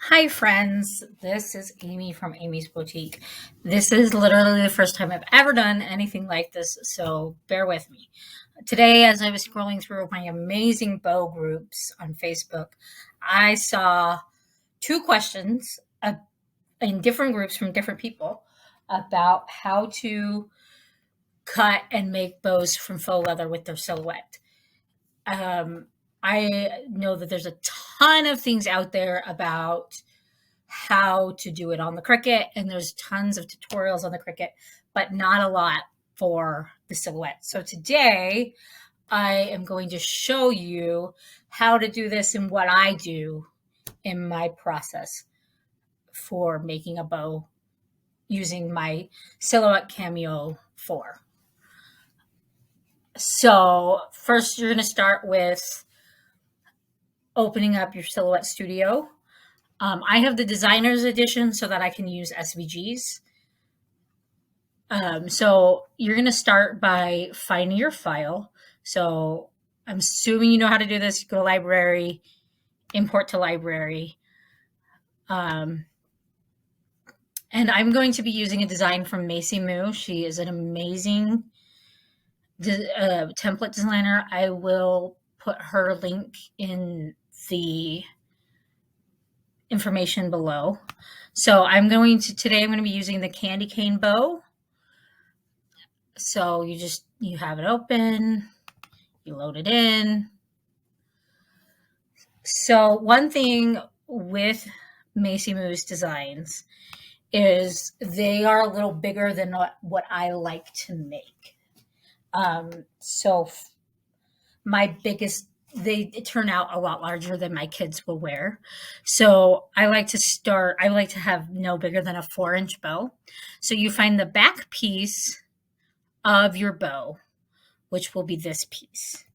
Hi, friends. This is Amy from Amy's Boutique. This is literally the first time I've ever done anything like this, so bear with me. Today, as I was scrolling through my amazing bow groups on Facebook, I saw two questions in different groups from different people about how to cut and make bows from faux leather with their silhouette. Um, I know that there's a ton of things out there about how to do it on the Cricut, and there's tons of tutorials on the Cricut, but not a lot for the silhouette. So today I am going to show you how to do this and what I do in my process for making a bow using my Silhouette Cameo 4. So first you're going to start with opening up your Silhouette Studio. I have the designer's edition so that I can use SVGs. So you're going to start by finding your file. So I'm assuming you know how to do this. You go to library, import to library. And I'm going to be using a design from Macy Moo. She is an amazing template designer. I will put her link in the information below. So today I'm going to be using the candy cane bow. So you have it open, you load it in. So one thing with Macy Moo's designs is they are a little bigger than what I like to make. So they turn out a lot larger than my kids will wear. So I like to have no bigger than a 4-inch bow. So you find the back piece of your bow, which will be this piece.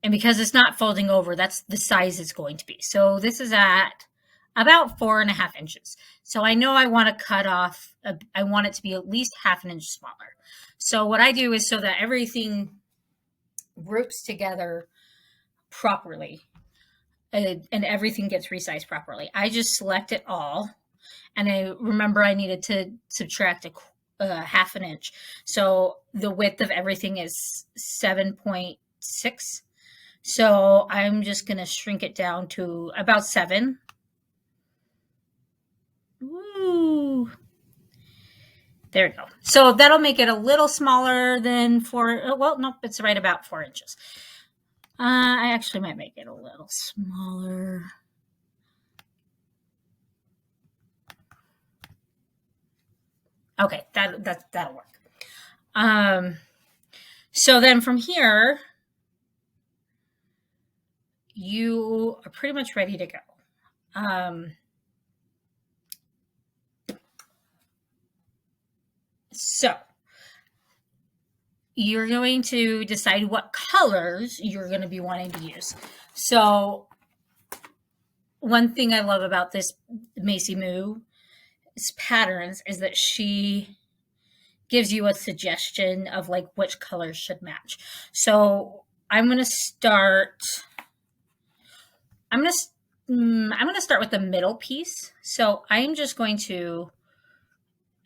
And because it's not folding over, that's the size it's going to be. So this is at about 4.5 inches. So I know I want to cut off, I want it to be at least half an inch smaller. So what I do is so that everything groups together properly and everything gets resized properly, I just select it all. And I remember I needed to subtract half an inch. So the width of everything is 7.6. So I'm just going to shrink it down to about 7. Woo. There we go. So that'll make it a little smaller than 4. Well, nope, it's right about 4 inches. I actually might make it a little smaller. Okay, that'll work. So then from here, you are pretty much ready to go. So you're going to decide what colors you're going to be wanting to use. So one thing I love about this Macy Moo's patterns is that she gives you a suggestion of like which colors should match. So I'm going to start with the middle piece. So I'm just going to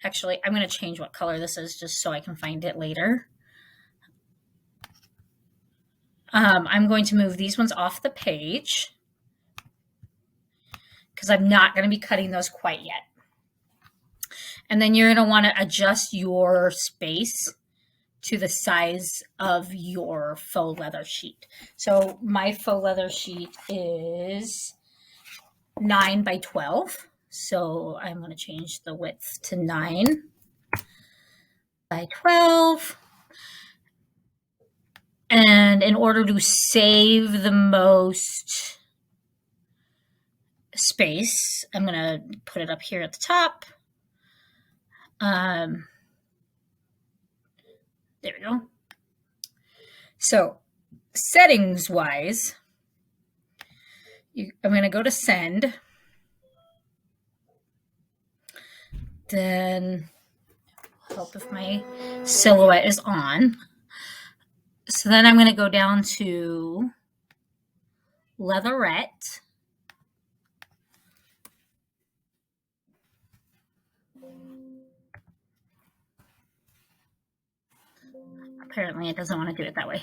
I'm going to change what color this is just so I can find it later. I'm going to move these ones off the page because I'm not going to be cutting those quite yet. And then you're going to want to adjust your space to the size of your faux leather sheet. So my faux leather sheet is 9 by 12. So I'm going to change the width to 9 by 12. And in order to save the most space, I'm going to put it up here at the top. There we go. So settings wise, I'm going to go to send. Then help if my silhouette is on. So then I'm going to go down to leatherette. apparently it doesn't want to do it that way.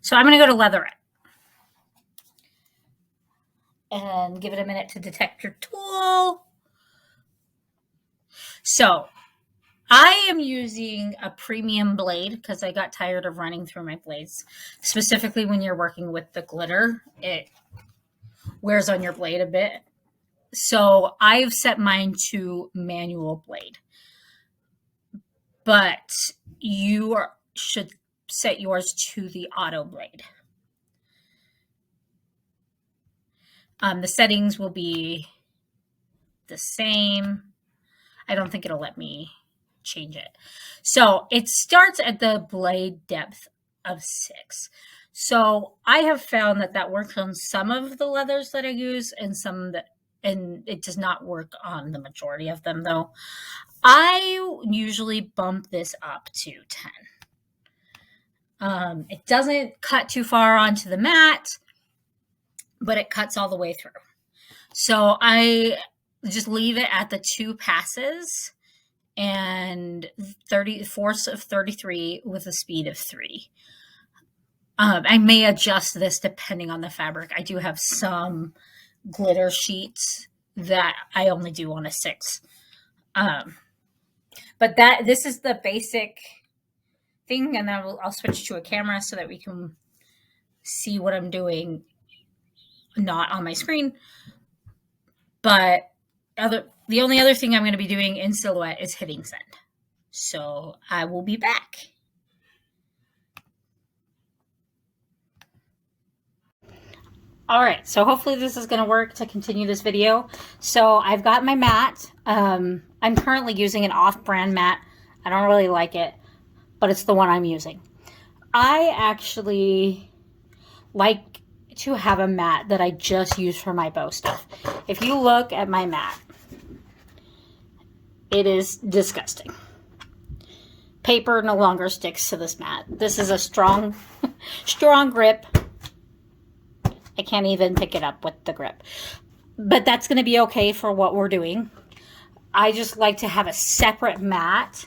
So I'm going to go to leatherette and give it a minute to detect your tool. So I am using a premium blade because I got tired of running through my blades. Specifically when you're working with the glitter, it wears on your blade a bit. So I've set mine to manual blade. But you should set yours to the auto blade. The settings will be the same. I don't think it'll let me change it. So it starts at the blade depth of 6. So I have found that works on some of the leathers that I use and it does not work on the majority of them though. I usually bump this up to 10. It doesn't cut too far onto the mat, but it cuts all the way through. So I just leave it at the 2 passes and force of 33 with a speed of 3. I may adjust this depending on the fabric. I do have some glitter sheets that I only do on a 6. But this is the basic thing, and then I'll switch to a camera so that we can see what I'm doing, not on my screen. But the only other thing I'm going to be doing in silhouette is hitting send. So I will be back. All right, so hopefully this is going to work to continue this video. So I've got my mat. I'm currently using an off-brand mat. I don't really like it, but it's the one I'm using. I actually like to have a mat that I just use for my bow stuff. If you look at my mat, it is disgusting. Paper no longer sticks to this mat. This is a strong, strong grip. I can't even pick it up with the grip. But that's going to be okay for what we're doing. I just like to have a separate mat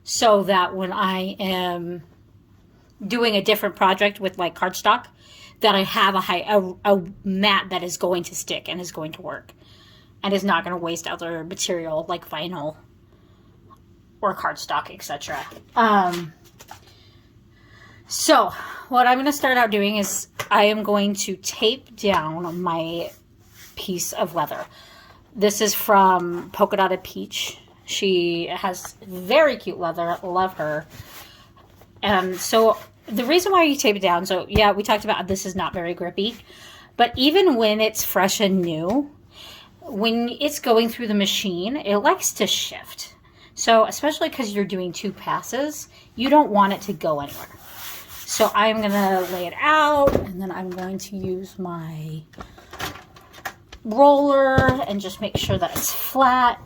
so that when I am doing a different project with like cardstock, that I have a mat that is going to stick and is going to work and is not going to waste other material like vinyl or cardstock, etc. So what I'm going to start out doing is I am going to tape down my piece of leather. This is from Polka Dotted Peach. She has very cute leather. Love her. And so the reason why you tape it down, so yeah, we talked about this is not very grippy, but even when it's fresh and new, when it's going through the machine, it likes to shift. So especially because you're doing 2 passes, you don't want it to go anywhere. So I'm going to lay it out, and then I'm going to use my roller and just make sure that it's flat.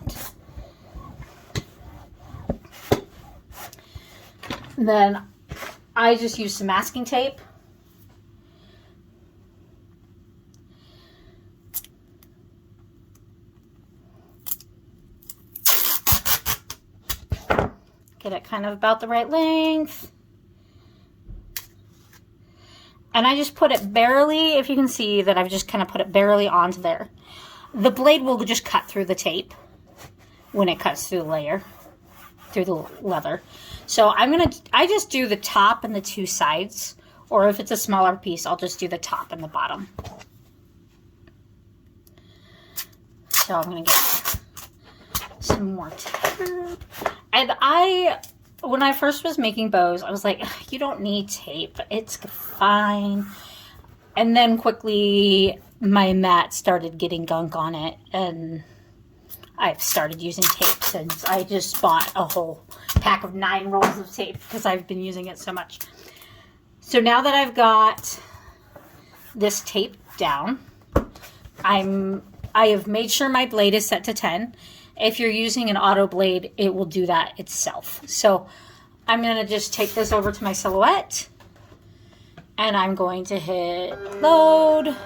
And then I just use some masking tape. Get it kind of about the right length. And I just put it barely, if you can see that I've just kind of put it barely onto there. The blade will just cut through the tape when it cuts through the layer, through the leather. So I just do the top and the 2 sides, or if it's a smaller piece, I'll just do the top and the bottom. So I'm going to get some more tape. And when I first was making bows, I was like, you don't need tape. It's fine. And then quickly my mat started getting gunk on it, and I've started using tape since. I just bought a whole pack of 9 rolls of tape because I've been using it so much. So now that I've got this tape down, I have made sure my blade is set to 10. If you're using an auto blade, it will do that itself. So I'm going to just take this over to my silhouette, and I'm going to hit load,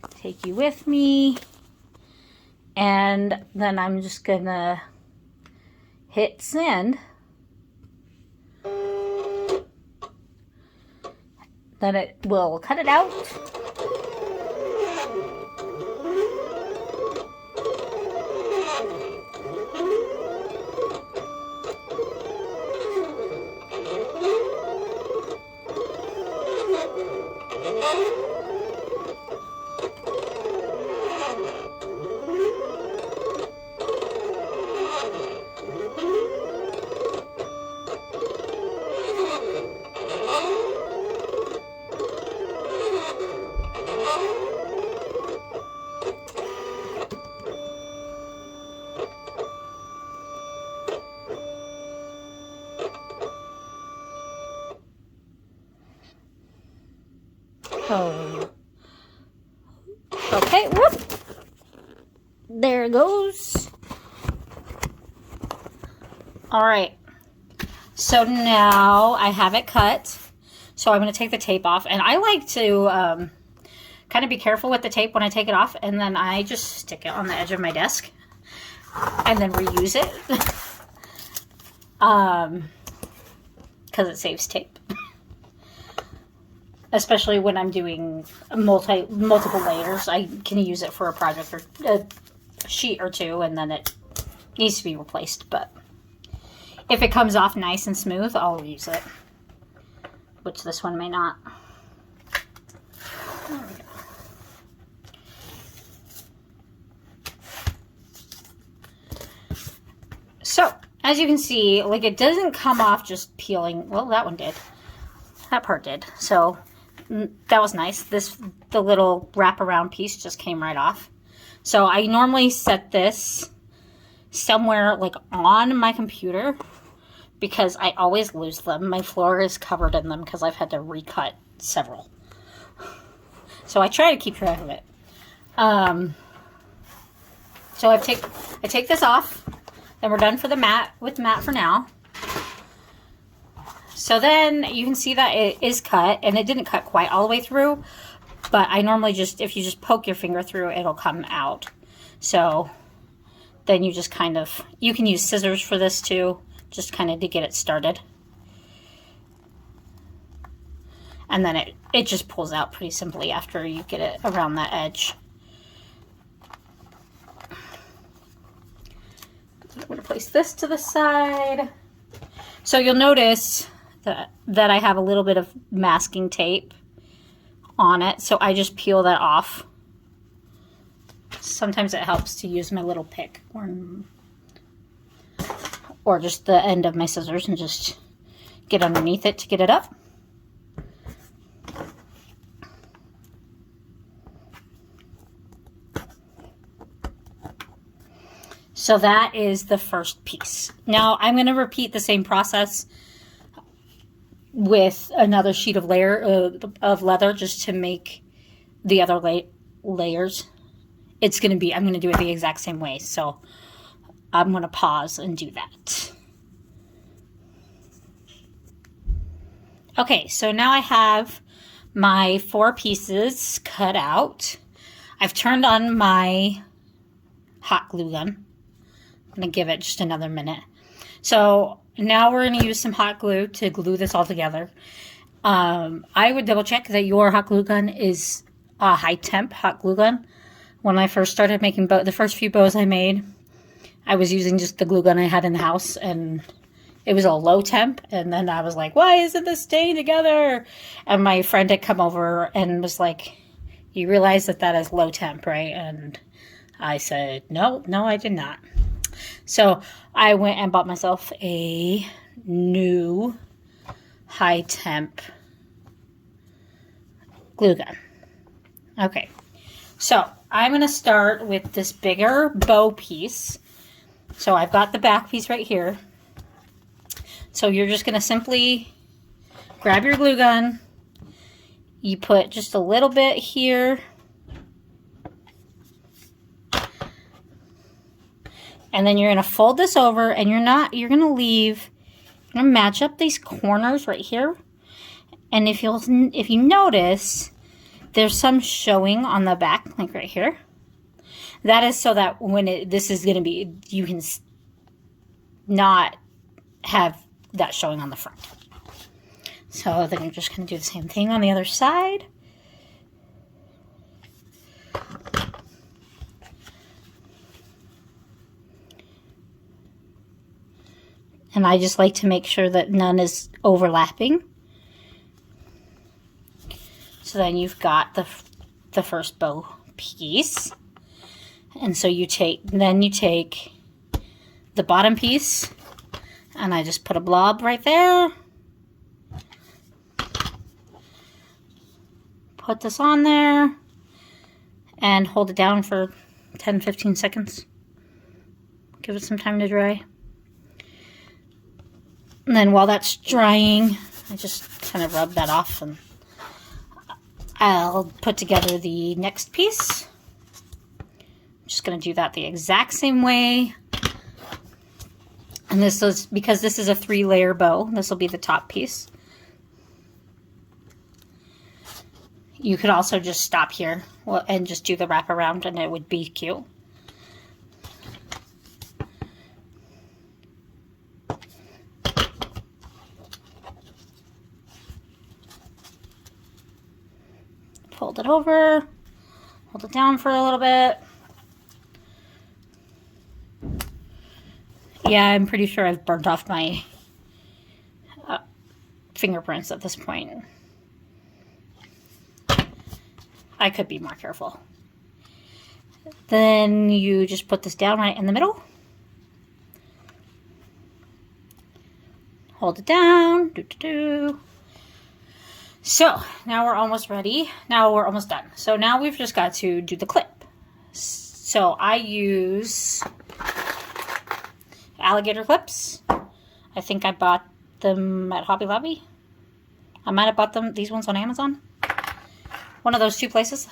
take you with me, and then I'm just going to hit send, then it will cut it out. Oh. Okay, whoop. There it goes. All right. So now I have it cut. So I'm going to take the tape off. And I like to kind of be careful with the tape when I take it off. And then I just stick it on the edge of my desk. And then reuse it. Because it saves tape. Especially when I'm doing multiple layers. I can use it for a project or a sheet or two. And then it needs to be replaced. But if it comes off nice and smooth, I'll use it. Which this one may not. There we go. So, as you can see, like it doesn't come off just peeling. Well, that one did. That part did. So, that was nice. The little wraparound piece just came right off. So, I normally set this somewhere like on my computer because I always lose them. My floor is covered in them because I've had to recut several. So I try to keep track of it. So I take this off. Then we're done for the mat with mat for now. So then you can see that it is cut, and it didn't cut quite all the way through. But I normally just, if you just poke your finger through, it'll come out. So then you just kind of, you can use scissors for this too, just kind of to get it started. And then it just pulls out pretty simply after you get it around that edge. I'm going to place this to the side. So you'll notice that I have a little bit of masking tape on it. So I just peel that off. Sometimes it helps to use my little pick or just the end of my scissors and just get underneath it to get it up. So that is the first piece. Now I'm going to repeat the same process with another sheet of of leather just to make the other layers. I'm going to do it the exact same way. So I'm going to pause and do that. Okay, so now I have my 4 pieces cut out. I've turned on my hot glue gun. I'm going to give it just another minute. So now we're going to use some hot glue to glue this all together. I would double check that your hot glue gun is a high temp hot glue gun. When I first started making the first few bows I made, I was using just the glue gun I had in the house, and it was a low temp. And then I was like, why isn't this staying together? And my friend had come over and was like, you realize that is low temp, right? And I said, no, I did not. So I went and bought myself a new high temp glue gun. Okay, so I'm going to start with this bigger bow piece. So I've got the back piece right here. So you're just going to simply grab your glue gun. You put just a little bit here. And then you're going to fold this over, and you're going to match up these corners right here. And if you notice, there's some showing on the back, like right here. That is so that when this is going to be, you can not have that showing on the front. So then you're just going to do the same thing on the other side. And I just like to make sure that none is overlapping. So then you've got the first bow piece. And so you take the bottom piece, and I just put a blob right there. Put this on there and hold it down for 10-15 seconds. Give it some time to dry. And then while that's drying, I just kind of rub that off, and I'll put together the next piece. I'm just going to do that the exact same way. And this is, because this is a 3-layer bow, this will be the top piece. You could also just stop here and just do the wraparound, and it would be cute. Fold it over, hold it down for a little bit. Yeah, I'm pretty sure I've burnt off my fingerprints at this point. I could be more careful. Then you just put this down right in the middle. Hold it down. So now we're almost ready. Now we're almost done. So now we've just got to do the clip. So I use alligator clips. I think I bought them at Hobby Lobby. I might have bought these ones on Amazon. One of those two places.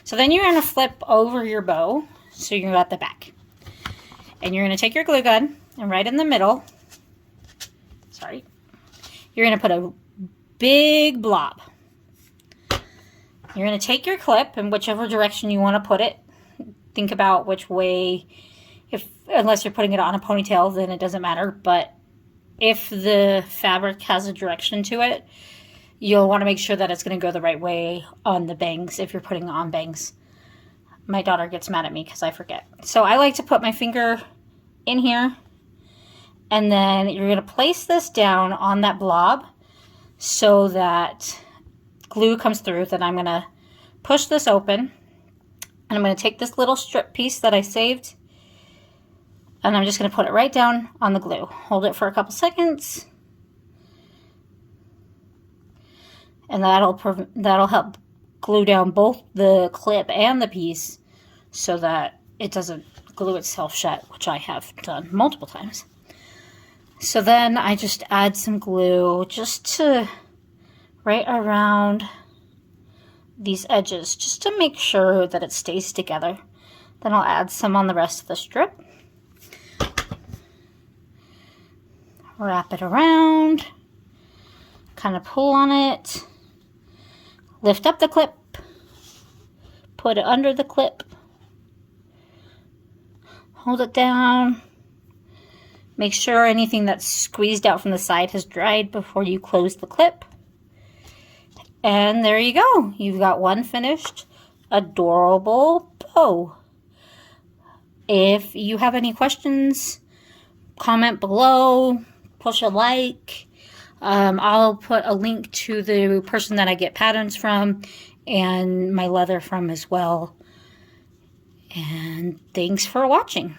So then you're going to flip over your bow so you're at the back. And you're going to take your glue gun and right in the middle, you're going to put a big blob. You're going to take your clip in whichever direction you want to put it. Think about which way, unless you're putting it on a ponytail, then it doesn't matter. But if the fabric has a direction to it, you'll want to make sure that it's going to go the right way on the bangs if you're putting on bangs. My daughter gets mad at me because I forget. So I like to put my finger in here, and then you're going to place this down on that blob so that glue comes through. Then I'm going to push this open, and I'm going to take this little strip piece that I saved, and I'm just going to put it right down on the glue. Hold it for a couple seconds. And that'll help glue down both the clip and the piece so that it doesn't glue itself shut, which I have done multiple times. So then I just add some glue just to right around these edges, just to make sure that it stays together. Then I'll add some on the rest of the strip. Wrap it around, kind of pull on it. Lift up the clip, put it under the clip, hold it down, make sure anything that's squeezed out from the side has dried before you close the clip. And there you go. You've got one finished, adorable bow. If you have any questions, comment below, push a like. I'll put a link to the person that I get patterns from and my leather from as well. And thanks for watching.